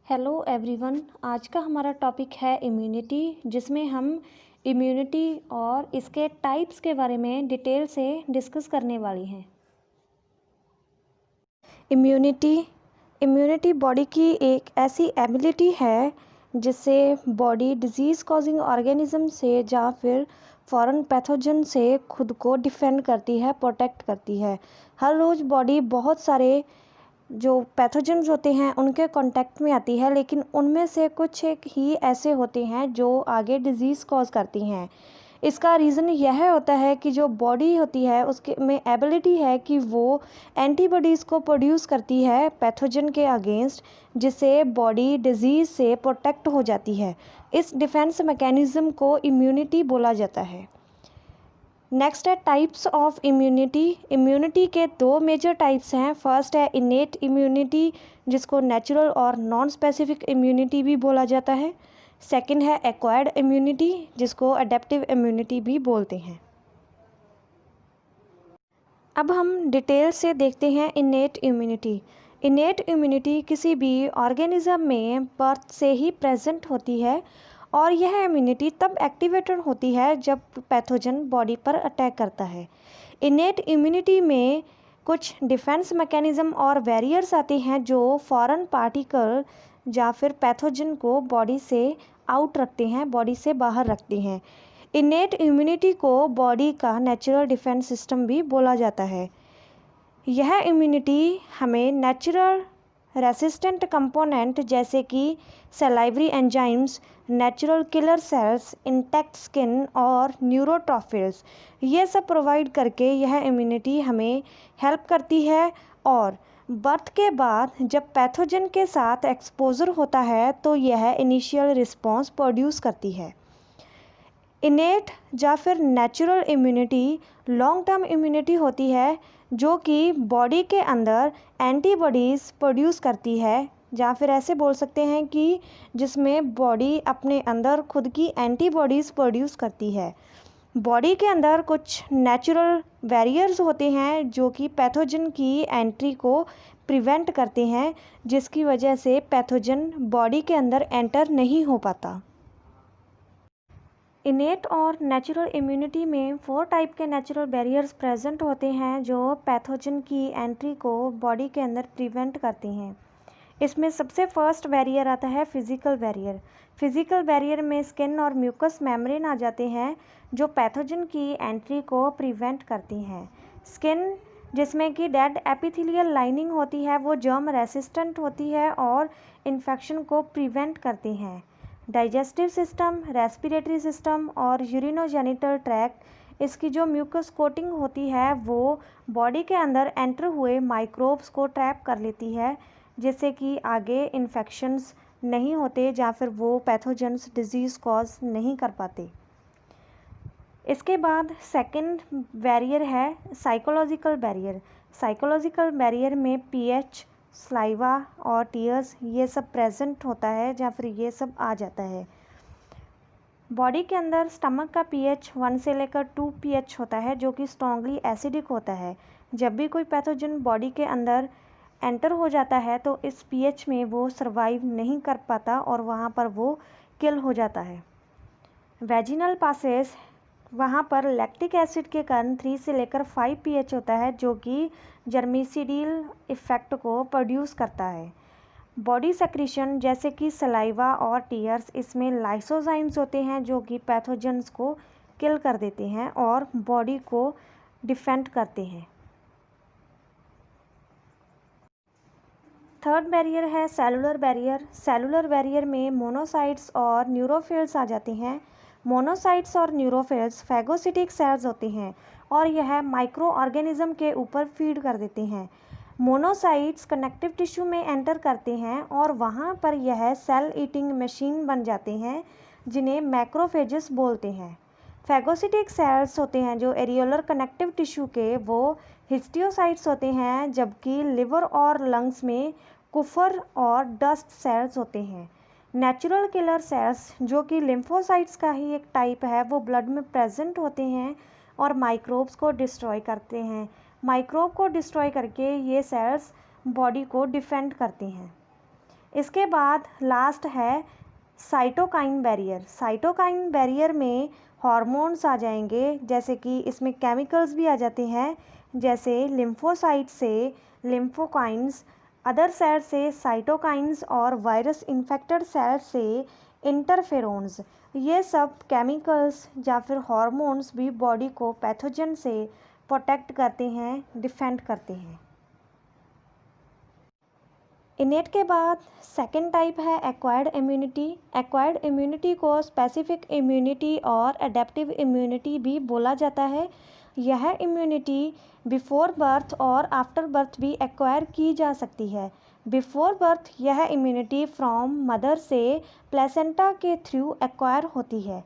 Hello everyone. आज का हमारा टॉपिक है इम्यूनिटी, जिसमें हम इम्यूनिटी और इसके टाइप्स के बारे में डिटेल से डिस्कस करने वाली हैं। इम्यूनिटी बॉडी की एक ऐसी एबिलिटी है जिससे बॉडी डिजीज़ कॉजिंग ऑर्गेनिज्म से या फिर फॉरेन पैथोजन से खुद को डिफेंड करती है, प्रोटेक्ट करती है। हर रोज़ बॉडी बहुत सारे जो पैथोजेंस होते हैं उनके कांटेक्ट में आती है, लेकिन उनमें से कुछ एक ही ऐसे होते हैं जो आगे डिजीज़ कॉज करती हैं। इसका रीज़न यह होता है कि जो बॉडी होती है उसके में एबिलिटी है कि वो एंटीबॉडीज़ को प्रोड्यूस करती है पैथोजन के अगेंस्ट, जिससे बॉडी डिजीज़ से प्रोटेक्ट हो जाती है। इस डिफेंस मैकेनिज़्म को इम्यूनिटी बोला जाता है। नेक्स्ट है टाइप्स ऑफ इम्यूनिटी। इम्यूनिटी के दो मेजर टाइप्स हैं। फर्स्ट है इनेट इम्यूनिटी, जिसको नेचुरल और नॉन स्पेसिफिक इम्यूनिटी भी बोला जाता है। सेकंड है एक्वायर्ड इम्यूनिटी, जिसको अडेप्टिव इम्यूनिटी भी बोलते हैं। अब हम डिटेल से देखते हैं इनेट इम्यूनिटी। इनेट इम्यूनिटी किसी भी ऑर्गेनिज्म में बर्थ से ही प्रेजेंट होती है और यह इम्यूनिटी तब एक्टिवेटेड होती है जब पैथोजन बॉडी पर अटैक करता है। इनेट इम्यूनिटी में कुछ डिफेंस मैकेनिज़्म और बैरियर्स आते हैं जो फॉरेन पार्टिकल या फिर पैथोजन को बॉडी से आउट रखते हैं, बॉडी से बाहर रखते हैं। इनेट इम्यूनिटी को बॉडी का नेचुरल डिफेंस सिस्टम भी बोला जाता है। यह इम्यूनिटी हमें नेचुरल रेसिस्टेंट कंपोनेंट जैसे कि salivary enzymes, natural killer cells, intact skin और न्यूरोट्रॉफिल्स, ये सब प्रोवाइड करके यह इम्यूनिटी हमें हेल्प करती है। और बर्थ के बाद जब पैथोजन के साथ एक्सपोजर होता है तो यह इनिशियल रिस्पॉन्स प्रोड्यूस करती है। इनेट या फिर natural immunity long term immunity होती है जो कि बॉडी के अंदर एंटीबॉडीज़ प्रोड्यूस करती है, या फिर ऐसे बोल सकते हैं कि जिसमें बॉडी अपने अंदर खुद की एंटीबॉडीज़ प्रोड्यूस करती है। बॉडी के अंदर कुछ नेचुरल बैरियर्स होते हैं जो कि पैथोजन की एंट्री को प्रिवेंट करते हैं, जिसकी वजह से पैथोजन बॉडी के अंदर एंटर नहीं हो पाता। इनेट और नेचुरल इम्यूनिटी में 4 टाइप के नेचुरल बैरियर्स प्रेजेंट होते हैं जो पैथोजन की एंट्री को बॉडी के अंदर प्रिवेंट करती हैं। इसमें सबसे फर्स्ट बैरियर आता है फिजिकल बैरियर। फिजिकल बैरियर में स्किन और म्यूकस मेम्ब्रेन आ जाते हैं जो पैथोजन की एंट्री को प्रिवेंट करती हैं। स्किन जिसमें कि डेड एपिथेलियल लाइनिंग होती है वो जर्म रेसिस्टेंट होती है और इन्फेक्शन को प्रिवेंट करती हैं। डाइजेस्टिव सिस्टम, रेस्पिरेटरी सिस्टम और यूरिनोजेनिटल ट्रैक्ट, इसकी जो म्यूकस कोटिंग होती है वो बॉडी के अंदर एंटर हुए माइक्रोब्स को ट्रैप कर लेती है, जिससे कि आगे इन्फेक्शंस नहीं होते या फिर वो पैथोजेंस डिजीज़ कॉज नहीं कर पाते। इसके बाद सेकंड बैरियर है साइकोलॉजिकल बैरियर। साइकोलॉजिकल बैरियर में पीएच, सलाइवा और टीयर्स ये सब प्रेजेंट होता है या फिर ये सब आ जाता है। बॉडी के अंदर स्टमक का पीएच 1 से लेकर 2 पीएच होता है जो कि स्ट्रॉन्गली एसिडिक होता है। जब भी कोई पैथोजन बॉडी के अंदर एंटर हो जाता है तो इस पीएच में वो सर्वाइव नहीं कर पाता और वहाँ पर वो किल हो जाता है। वेजिनल पासेस, वहाँ पर लैक्टिक एसिड के कारण 3 से लेकर 5 पीएच होता है जो कि जर्मिसिडिल इफ़ेक्ट को प्रोड्यूस करता है। बॉडी सेक्रीशन जैसे कि सलाइवा और टीयर्स, इसमें लाइसोजाइम्स होते हैं जो कि पैथोजेंस को किल कर देते हैं और बॉडी को डिफेंड करते हैं। थर्ड बैरियर है सेलुलर बैरियर। सेलुलर बैरियर में मोनोसाइट्स और न्यूरोफिल्स आ जाते हैं। मोनोसाइट्स और न्यूरोफिल्स फैगोसिटिक सेल्स होते हैं और यह माइक्रो ऑर्गेनिज्म के ऊपर फीड कर देते हैं। मोनोसाइट्स कनेक्टिव टिश्यू में एंटर करते हैं और वहाँ पर यह सेल ईटिंग मशीन बन जाते हैं जिन्हें मैक्रोफेजेस बोलते हैं। फैगोसिटिक सेल्स होते हैं जो एरियोलर कनेक्टिव टिश्यू के, वो हिस्टियोसाइट्स होते हैं, जबकि लिवर और लंग्स में कुफर और डस्ट सेल्स होते हैं। नेचुरल किलर सेल्स जो कि लिम्फोसाइट्स का ही एक टाइप है वो ब्लड में प्रेजेंट होते हैं और माइक्रोब्स को डिस्ट्रॉय करते हैं। माइक्रोब को डिस्ट्रॉय करके ये सेल्स बॉडी को डिफेंड करते हैं। इसके बाद लास्ट है साइटोकाइन बैरियर। साइटोकाइन बैरियर में हार्मोन्स आ जाएंगे, जैसे कि इसमें केमिकल्स भी आ जाते हैं, जैसे लिम्फोसाइट से लिम्फोकाइंस, अदर सेल से साइटोकाइंस और वायरस इन्फेक्टेड सेल से इंटरफेरोन्स। ये सब केमिकल्स या फिर हार्मोन्स भी बॉडी को पैथोजन से प्रोटेक्ट करते हैं, डिफेंड करते हैं। इनेट के बाद सेकेंड टाइप है एक्वायर्ड इम्यूनिटी। एक्वायर्ड इम्यूनिटी को स्पेसिफिक इम्यूनिटी और एडेप्टिव इम्यूनिटी भी बोला जाता है। यह इम्यूनिटी बिफोर बर्थ और आफ्टर बर्थ भी एक्वायर की जा सकती है। बिफोर बर्थ यह इम्यूनिटी फ्रॉम मदर से प्लेसेंटा के थ्रू एक्वायर होती है।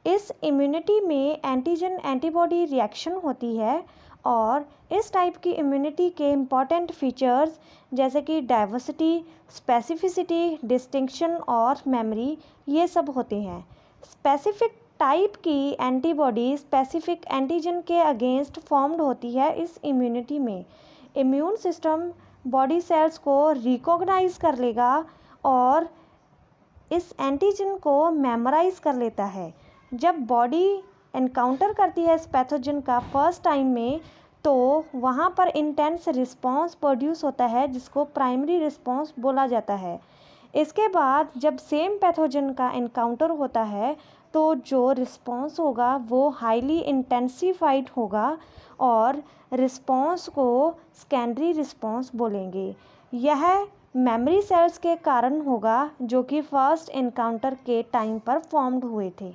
इस इम्यूनिटी में एंटीजन एंटीबॉडी रिएक्शन होती है और इस टाइप की इम्यूनिटी के इम्पॉर्टेंट फीचर्स जैसे कि डाइवर्सिटी, स्पेसिफिसिटी, डिस्टिंक्शन और मेमोरी, ये सब होते हैं। स्पेसिफिक टाइप की एंटीबॉडी स्पेसिफिक एंटीजन के अगेंस्ट फॉर्म्ड होती है। इस इम्यूनिटी में इम्यून सिस्टम बॉडी सेल्स को रिकॉग्नाइज कर लेगा और इस एंटीजन को मेमोराइज कर लेता है। जब बॉडी एनकाउंटर करती है इस पैथोजन का फर्स्ट टाइम में, तो वहाँ पर इंटेंस रिस्पॉन्स प्रोड्यूस होता है, जिसको प्राइमरी रिस्पॉन्स बोला जाता है। इसके बाद जब सेम पैथोजन का एनकाउंटर होता है, तो जो रिस्पॉन्स होगा वो हाईली इंटेंसिफाइड होगा और रिस्पॉन्स को सेकेंडरी रिस्पॉन्स बोलेंगे। यह मेमोरी सेल्स के कारण होगा, जो कि फर्स्ट एनकाउंटर के टाइम पर फॉर्म्ड हुए थे।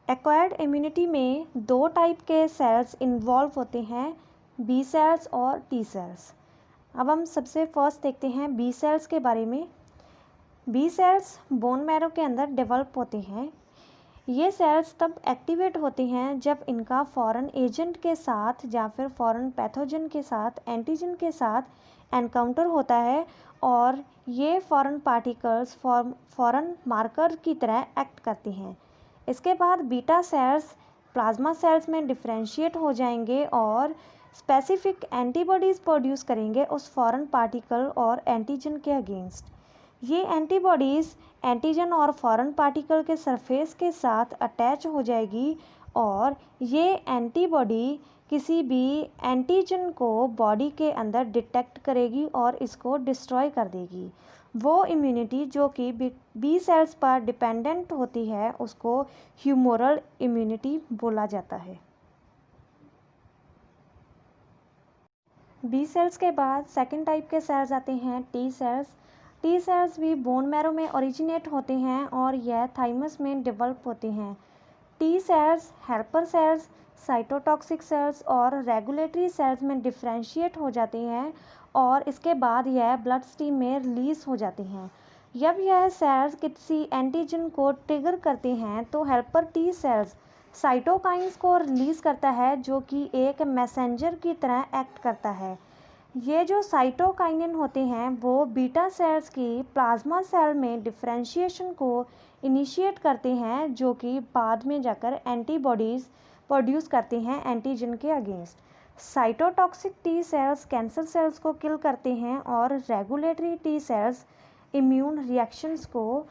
एक्वायर्ड इम्यूनिटी में दो टाइप के सेल्स इन्वॉल्व होते हैं, बी सेल्स और टी सेल्स। अब हम सबसे फर्स्ट देखते हैं बी सेल्स के बारे में। बी सेल्स बोन मैरो के अंदर डेवलप होते हैं। ये सेल्स तब एक्टिवेट होते हैं जब इनका फॉरेन एजेंट के साथ या फिर फॉरेन पैथोजन के साथ, एंटीजन के साथ एनकाउंटर होता है और ये फॉरेन पार्टिकल्स फॉरेन मार्कर की तरह एक्ट करते हैं। इसके बाद बीटा सेल्स प्लाज्मा सेल्स में डिफरेंशिएट हो जाएंगे और स्पेसिफिक एंटीबॉडीज़ प्रोड्यूस करेंगे उस फॉरेन पार्टिकल और एंटीजन के अगेंस्ट। ये एंटीबॉडीज़ एंटीजन और फॉरेन पार्टिकल के सरफेस के साथ अटैच हो जाएगी और ये एंटीबॉडी किसी भी एंटीजन को बॉडी के अंदर डिटेक्ट करेगी और इसको डिस्ट्रॉय कर देगी। वो इम्यूनिटी जो कि बी सेल्स पर डिपेंडेंट होती है, उसको ह्यूमोरल इम्यूनिटी बोला जाता है। बी सेल्स के बाद सेकेंड टाइप के सेल्स आते हैं टी सेल्स। टी सेल्स भी बोन मैरो में ओरिजिनेट होते हैं और यह थाइमस में डेवलप होते हैं। T cells helper cells, cytotoxic cells और रेगुलेटरी सेल्स में डिफरेंशिएट हो जाते हैं और इसके बाद यह ब्लड स्ट्रीम में रिलीज हो जाते हैं। जब यह सेल्स किसी एंटीजन को ट्रिगर करते हैं तो हेल्पर टी सेल्स साइटोकाइंस को रिलीज करता है, जो कि एक मैसेंजर की तरह एक्ट करता है। ये जो साइटोकाइनिन होते हैं वो बीटा सेल्स की प्लाज्मा सेल में डिफरेंशिएशन को इनिशिएट करते हैं, जो कि बाद में जाकर एंटीबॉडीज़ प्रोड्यूस करते हैं एंटीजन के against. Cytotoxic T cells cancer cells को किल करते हैं और regulatory T cells immune reactions को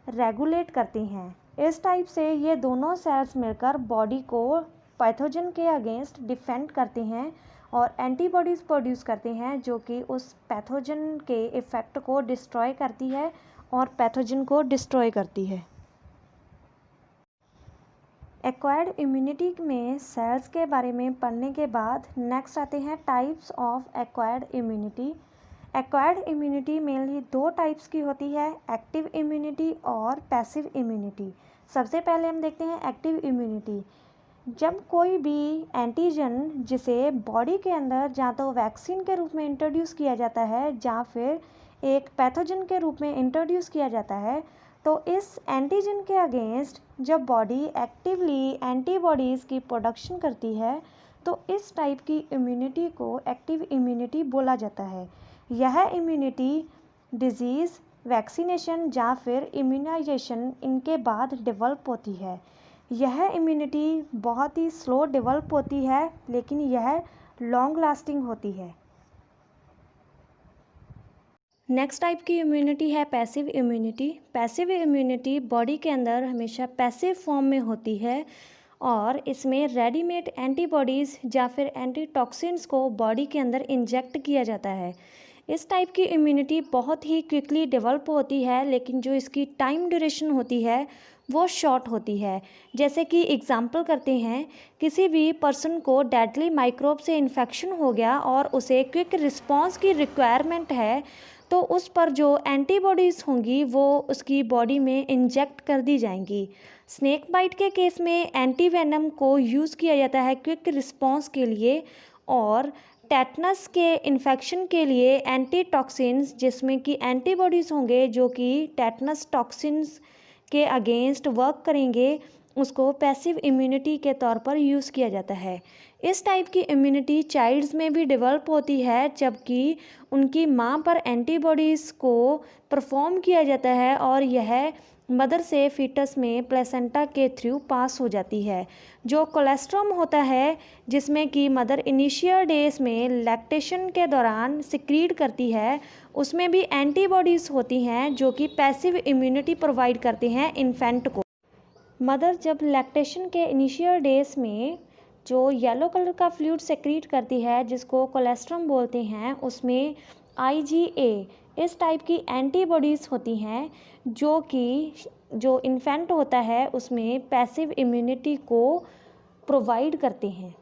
रेगुलेट करती हैं। इस टाइप से ये दोनों सेल्स मिलकर बॉडी को पैथोजन के अगेंस्ट डिफेंड करते हैं और एंटीबॉडीज़ प्रोड्यूस करते हैं, जो कि उस पैथोजन के इफ़ेक्ट को डिस्ट्रॉय करती है और पैथोजन को डिस्ट्रॉय करती है। एक्वायर्ड इम्यूनिटी में सेल्स के बारे में पढ़ने के बाद नेक्स्ट आते हैं types of acquired immunity. Acquired immunity mainly दो टाइप्स की होती है, एक्टिव इम्यूनिटी और पैसिव इम्यूनिटी। सबसे पहले हम देखते हैं एक्टिव इम्यूनिटी। जब कोई भी एंटीजन जिसे बॉडी के अंदर या तो वैक्सीन के रूप में इंट्रोड्यूस किया जाता है या फिर एक पैथोजन के रूप में इंट्रोड्यूस किया जाता है, तो इस एंटीजन के अगेंस्ट जब बॉडी एक्टिवली एंटीबॉडीज़ की प्रोडक्शन करती है, तो इस टाइप की इम्यूनिटी को एक्टिव इम्यूनिटी बोला जाता है। यह इम्यूनिटी डिजीज़, वैक्सीनेशन या फिर इम्यूनाइजेशन इनके बाद डेवलप होती है। यह इम्यूनिटी बहुत ही स्लो डेवलप होती है, लेकिन यह लॉन्ग लास्टिंग होती है। नेक्स्ट टाइप की इम्यूनिटी है passive immunity. Passive immunity body के अंदर हमेशा पैसिव फॉर्म में होती है और इसमें रेडीमेड एंटीबॉडीज़ या फिर एंटीटॉक्सिन्स को बॉडी के अंदर इंजेक्ट किया जाता है। इस टाइप की इम्यूनिटी बहुत ही क्विकली डेवलप होती है, लेकिन जो इसकी टाइम ड्यूरेशन होती है वो शॉर्ट होती है। जैसे कि एग्जांपल करते हैं, किसी भी पर्सन को डेडली माइक्रोब से इन्फेक्शन हो गया और उसे क्विक रिस्पांस की रिक्वायरमेंट है, तो उस पर जो एंटीबॉडीज़ होंगी वो उसकी बॉडी में इंजेक्ट कर दी जाएंगी। स्नेक बाइट के केस में एंटीवेनम को यूज़ किया जाता है क्विक रिस्पांस के लिए, और टेटनस के इन्फेक्शन के लिए एंटीटॉक्सिन्स जिसमें कि एंटीबॉडीज़ होंगे जो कि टेटनस टॉक्सिन्स के अगेंस्ट वर्क करेंगे, उसको पैसिव इम्यूनिटी के तौर पर यूज़ किया जाता है। इस टाइप की इम्यूनिटी चाइल्ड्स में भी डेवलप होती है, जबकि उनकी माँ पर एंटीबॉडीज़ को परफॉर्म किया जाता है और यह मदर से फीटस में प्लेसेंटा के थ्रू पास हो जाती है। जो कोलेस्ट्रॉम होता है, जिसमें कि मदर इनिशियल डेज में लैक्टेशन के दौरान सिक्रीट करती है, उसमें भी एंटीबॉडीज़ होती हैं जो कि पैसिव इम्यूनिटी प्रोवाइड करते हैं इन्फेंट को। मदर जब लैक्टेशन के इनिशियल डेज में जो येलो कलर का फ्लूइड सेक्रीट करती है जिसको कोलेस्ट्रॉम बोलते हैं, उसमें IgA इस टाइप की एंटीबॉडीज़ होती हैं जो कि जो इन्फेंट होता है उसमें पैसिव इम्यूनिटी को प्रोवाइड करते हैं।